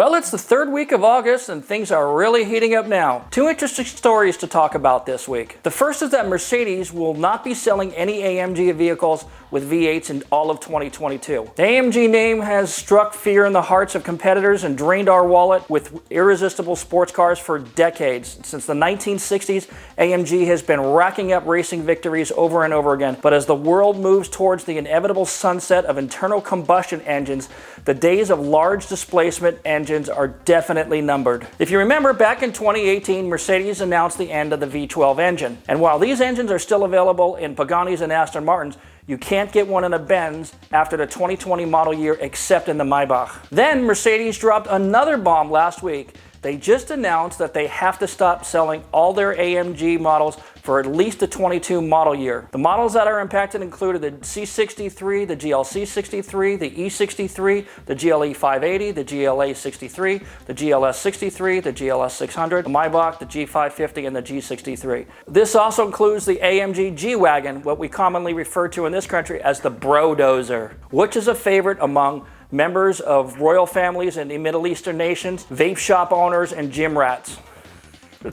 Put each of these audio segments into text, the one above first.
Well, it's the third week of August and things are really heating up now. Two interesting stories to talk about this week. The first is that Mercedes will not be selling any AMG vehicles with V8s in all of 2022. The AMG name has struck fear in the hearts of competitors and drained our wallet with irresistible sports cars for decades. Since the 1960s, AMG has been racking up racing victories over and over again. But as the world moves towards the inevitable sunset of internal combustion engines, the days of large displacement engines are definitely numbered. If you remember, back in 2018, Mercedes announced the end of the V12 engine. And while these engines are still available in Pagani's and Aston Martins, you can't get one in a Benz after the 2020 model year except in the Maybach. Then Mercedes dropped another bomb last week. They just announced that they have to stop selling all their AMG models for at least the 22 model year. The models that are impacted included the C63, the GLC63, the E63, the GLE 580, the GLA 63, the GLS 63, the GLS 600, the Maybach, the G550, and the G63. This also includes the AMG G-Wagon, what we commonly refer to in this country as the Bro-Dozer, which is a favorite among members of royal families in the Middle Eastern nations, vape shop owners, and gym rats.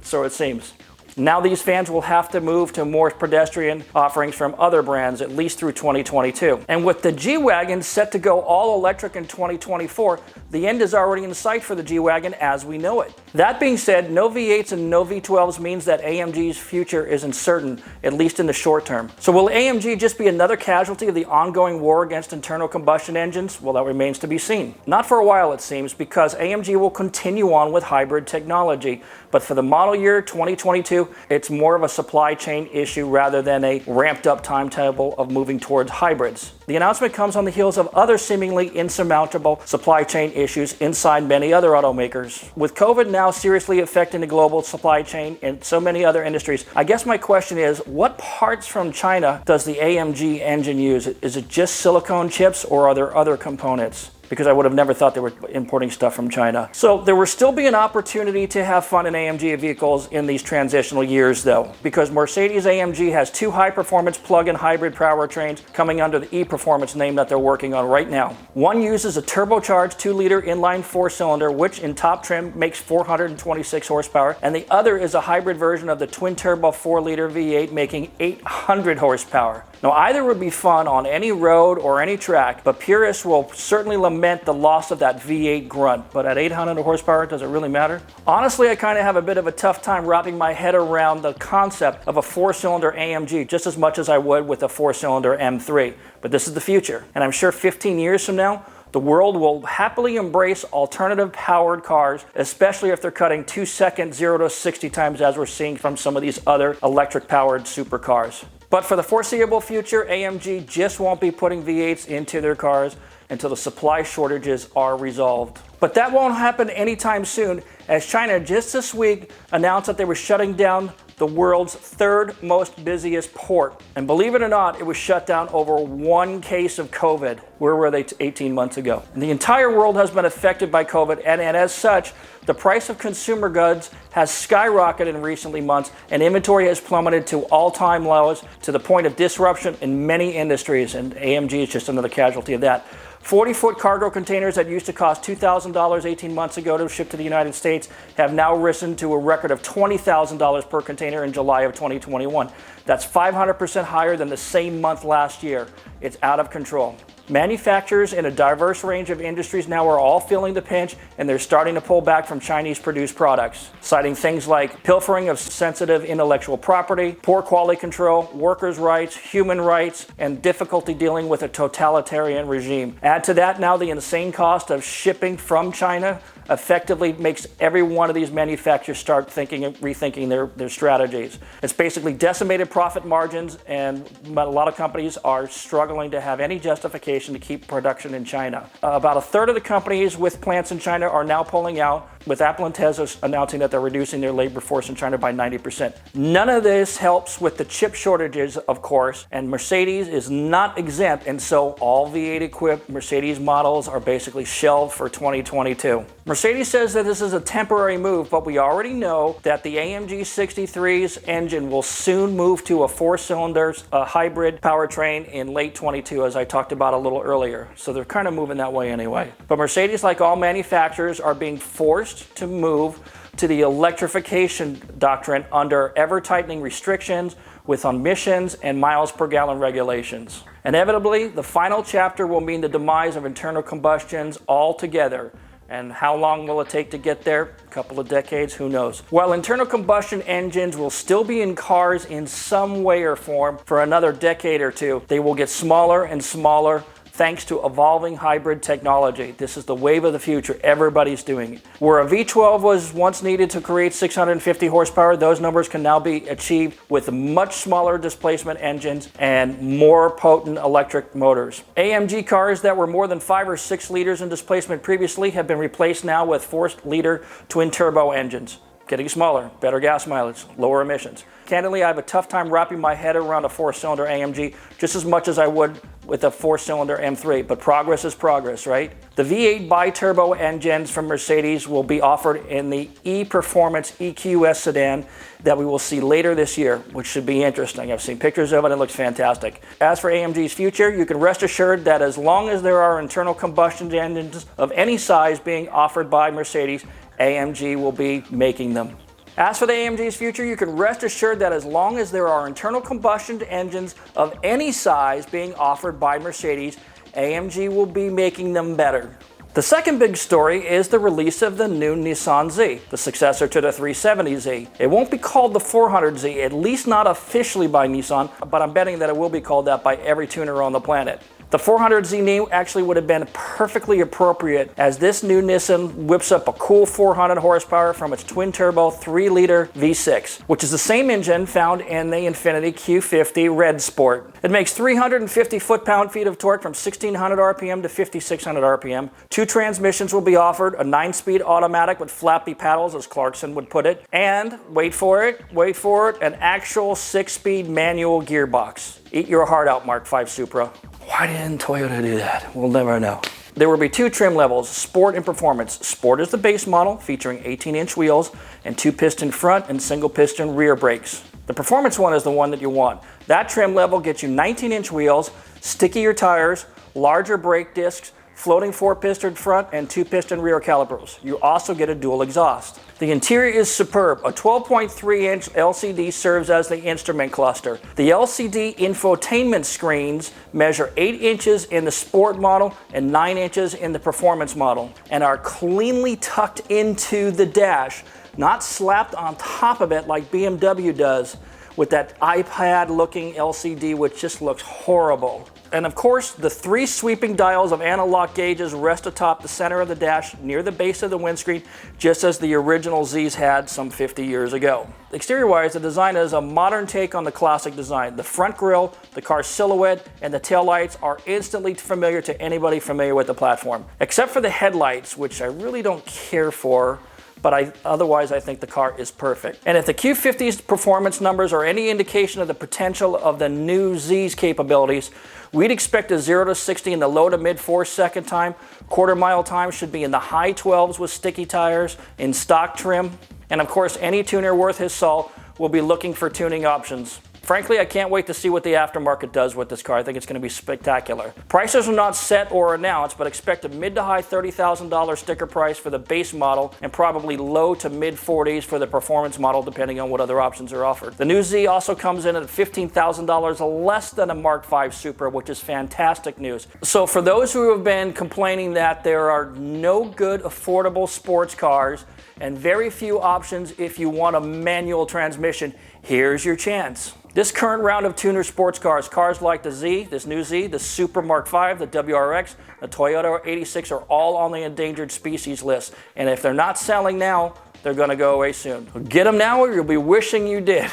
So it seems. Now these fans will have to move to more pedestrian offerings from other brands, at least through 2022. And with the G-Wagon set to go all electric in 2024, the end is already in sight for the G-Wagon as we know it. That being said, no V8s and no V12s means that AMG's future is uncertain, at least in the short term. So will AMG just be another casualty of the ongoing war against internal combustion engines? Well, that remains to be seen. Not for a while, it seems, because AMG will continue on with hybrid technology. But for the model year 2022, it's more of a supply chain issue rather than a ramped up timetable of moving towards hybrids. The announcement comes on the heels of other seemingly insurmountable supply chain issues inside many other automakers. With COVID now seriously affecting the global supply chain and so many other industries, I guess my question is, what parts from China does the AMG engine use? Is it just silicone chips or are there other components? Because I would have never thought they were importing stuff from China. So there will still be an opportunity to have fun in AMG vehicles in these transitional years though, because Mercedes-AMG has two high-performance plug-in hybrid powertrains coming under the e-Performance name that they're working on right now. One uses a turbocharged 2-liter inline 4-cylinder, which in top trim makes 426 horsepower, and the other is a hybrid version of the twin-turbo 4-liter V8 making 800 horsepower. Now either would be fun on any road or any track, but purists will certainly lament the loss of that V8 grunt. But at 800 horsepower, does it really matter? Honestly, I kind of have a bit of a tough time wrapping my head around the concept of a 4-cylinder AMG just as much as I would with a 4-cylinder M3. But this is the future, and I'm sure 15 years from now, the world will happily embrace alternative powered cars, especially if they're cutting 2-second 0 to 60 times as we're seeing from some of these other electric powered supercars. But for the foreseeable future, AMG just won't be putting V8s into their cars until the supply shortages are resolved. But that won't happen anytime soon, as China just this week announced that they were shutting down the world's third most busiest port. And believe it or not, it was shut down over one case of COVID. Where were they 18 months ago? And the entire world has been affected by COVID, and as such, the price of consumer goods has skyrocketed in recent months, and inventory has plummeted to all-time lows to the point of disruption in many industries, and AMG is just another casualty of that. 40-foot cargo containers that used to cost $2,000 18 months ago to ship to the United States have now risen to a record of $20,000 per container in July of 2021. That's 500% higher than the same month last year. It's out of control. Manufacturers in a diverse range of industries now are all feeling the pinch, and they're starting to pull back from Chinese-produced products, citing things like pilfering of sensitive intellectual property, poor quality control, workers' rights, human rights, and difficulty dealing with a totalitarian regime. Add to that now the insane cost of shipping from China effectively makes every one of these manufacturers start thinking and rethinking their strategies. It's basically decimated profit margins, and a lot of companies are struggling to have any justification to keep production in China. About a third of the companies with plants in China are now pulling out, with Apple and Tesla announcing that they're reducing their labor force in China by 90%. None of this helps with the chip shortages, of course, and Mercedes is not exempt, and so all V8 equipped Mercedes models are basically shelved for 2022. Mercedes says that this is a temporary move, but we already know that the AMG 63's engine will soon move to a 4-cylinder hybrid powertrain in late 22, as I talked about a little earlier. So they're kind of moving that way anyway. But Mercedes, like all manufacturers, are being forced to move to the electrification doctrine under ever-tightening restrictions with emissions and miles per gallon regulations. Inevitably, the final chapter will mean the demise of internal combustions altogether. And how long will it take to get there? A couple of decades, who knows? While internal combustion engines will still be in cars in some way or form for another decade or two, they will get smaller and smaller thanks to evolving hybrid technology. This is the wave of the future. Everybody's doing it. Where a V12 was once needed to create 650 horsepower, those numbers can now be achieved with much smaller displacement engines and more potent electric motors. AMG cars that were more than 5 or 6 liters in displacement previously have been replaced now with 4-liter twin-turbo engines. Getting smaller, better gas mileage, lower emissions. Candidly, I have a tough time wrapping my head around a 4-cylinder AMG just as much as I would with a 4-cylinder M3, but progress is progress, right? The V8 bi-turbo engines from Mercedes will be offered in the E-Performance EQS sedan that we will see later this year, which should be interesting. I've seen pictures of it, it looks fantastic. As for AMG's future, you can rest assured that as long as there are internal combustion engines of any size being offered by Mercedes, AMG will be making them. As for the AMG's future, you can rest assured that as long as there are internal combustion engines of any size being offered by Mercedes, AMG will be making them better. The second big story is the release of the new Nissan Z, the successor to the 370Z. It won't be called the 400Z, at least not officially by Nissan, but I'm betting that it will be called that by every tuner on the planet. The 400Z name actually would have been perfectly appropriate, as this new Nissan whips up a cool 400 horsepower from its twin-turbo 3-liter V6, which is the same engine found in the Infiniti Q50 Red Sport. It makes 350 foot-pound-feet of torque from 1600 RPM to 5600 RPM. 2 transmissions will be offered, a 9-speed automatic with flappy paddles, as Clarkson would put it, and, wait for it, an actual 6-speed manual gearbox. Eat your heart out, Mark V Supra. Why didn't Toyota do that? We'll never know. There will be 2 trim levels, Sport and Performance. Sport is the base model, featuring 18-inch wheels and 2-piston front and single-piston rear brakes. The Performance one is the one that you want. That trim level gets you 19-inch wheels, stickier tires, larger brake discs, floating 4-piston front and 2-piston rear calipers. You also get a dual exhaust. The interior is superb. A 12.3-inch LCD serves as the instrument cluster. The LCD infotainment screens measure 8 inches in the Sport model and 9 inches in the Performance model, and are cleanly tucked into the dash, not slapped on top of it like BMW does with that iPad-looking LCD, which just looks horrible. And of course, the 3 sweeping dials of analog gauges rest atop the center of the dash near the base of the windscreen, just as the original Zs had some 50 years ago. Exterior-wise, the design is a modern take on the classic design. The front grille, the car's silhouette, and the taillights are instantly familiar to anybody familiar with the platform. Except for the headlights, which I really don't care for, but otherwise I think the car is perfect. And if the Q50's performance numbers are any indication of the potential of the new Z's capabilities, we'd expect a 0 to 60 in the low to mid 4-second time. Quarter-mile time should be in the high 12s with sticky tires in stock trim. And of course, any tuner worth his salt will be looking for tuning options. Frankly, I can't wait to see what the aftermarket does with this car. I think it's going to be spectacular. Prices are not set or announced, but expect a mid to high $30,000 sticker price for the base model and probably low to mid 40s for the Performance model, depending on what other options are offered. The new Z also comes in at $15,000 less than a Mark V Supra, which is fantastic news. So for those who have been complaining that there are no good affordable sports cars and very few options if you want a manual transmission, here's your chance. This current round of tuner sports cars like the Z, this new Z, the Supra Mark V, the WRX, the Toyota 86 are all on the endangered species list. And if they're not selling now, they're going to go away soon. Get them now or you'll be wishing you did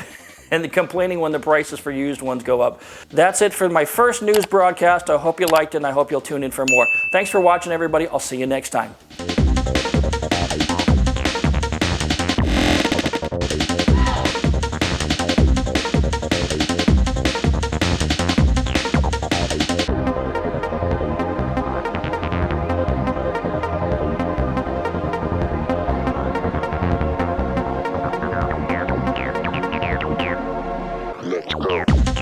and complaining when the prices for used ones go up. That's it for my first news broadcast. I hope you liked it and I hope you'll tune in for more. Thanks for watching, everybody. I'll see you next time. Bye.